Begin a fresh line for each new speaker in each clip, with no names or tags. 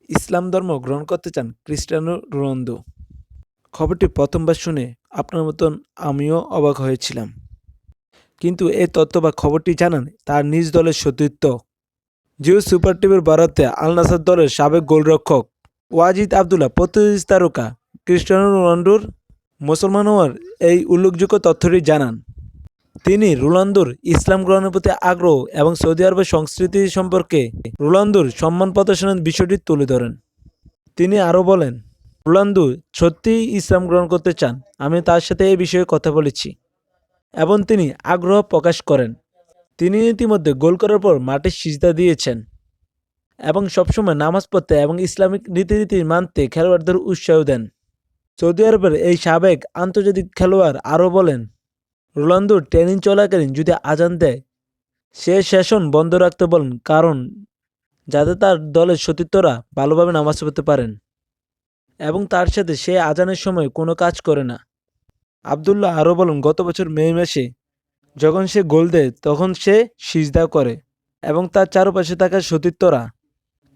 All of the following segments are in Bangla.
ইসলাম ধর্ম গ্রহণ করতে চান ক্রিস্টিয়ানো রোনালদো। খবরটি প্রথমবার শুনে আপনার মতন আমিও অবাক হয়েছিলাম। কিন্তু এই তথ্য বা খবরটি জানান তার নিজ দলের সতীর্থ জিও সুপার টিভির বরাতে আল নাসর দলের সাবেক গোলরক্ষক ওয়াজিদ আবদুল্লাহ প্রতিযোগী তারকা ক্রিস্টিয়ানো রোনালদোর মুসলমান হওয়ার এই উল্লেখযোগ্য তথ্যটি জানান। তিনি রোনালদোর ইসলাম গ্রহণের প্রতি আগ্রহ এবং সৌদি আরবের সংস্কৃতি সম্পর্কে রোনালদোর সম্মান প্রদর্শনের বিষয়টি তুলে ধরেন। তিনি আরও বলেন, রোনালদো সত্যিই ইসলাম গ্রহণ করতে চান। আমি তার সাথে এই বিষয়ে কথা বলেছি এবং তিনি আগ্রহ প্রকাশ করেন। তিনি ইতিমধ্যে গোল করার পর মাঠে সিজদা দিয়েছেন এবং সবসময় নামাজ পড়তে এবং ইসলামিক রীতিনীতি মানতে খেলোয়াড়দের উৎসাহ দেন। সৌদি আরবের এই সাবেক আন্তর্জাতিক খেলোয়াড় আরও বলেন, রোনালদো ট্রেনিং চলাকালীন যদি আজান দেয় সে সেশন বন্ধ রাখতে বলেন, কারণ যাতে তার দলের সতীর্থরা ভালোভাবে নামাজ পড়তে পারেন এবং তার সাথে সে আজানের সময় কোনো কাজ করে না। আবদুল্লাহ আরও বলেন, গত বছর মে মাসে যখন সে গোল দেয় তখন সে সিজদা করে এবং তার চারপাশে থাকা সতীর্থরা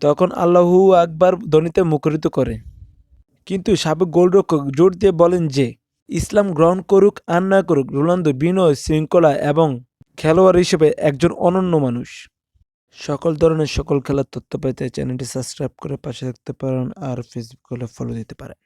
তখন আল্লাহু আকবার ধ্বনিতে মুখরিত করে। কিন্তু সাবেক গোলরক্ষক জোর দিয়ে বলেন যে ইসলাম গ্রহণ করুক আর না করুক, রোনালদো বিনয়, শৃঙ্খলা এবং খেলোয়াড় হিসেবে একজন অনন্য মানুষ। সকল ধরনের সকল খেলার তথ্য পেতে চ্যানেলটি সাবস্ক্রাইব করে পাশে থাকতে পারেন আর ফেসবুক হলে ফলো দিতে পারেন।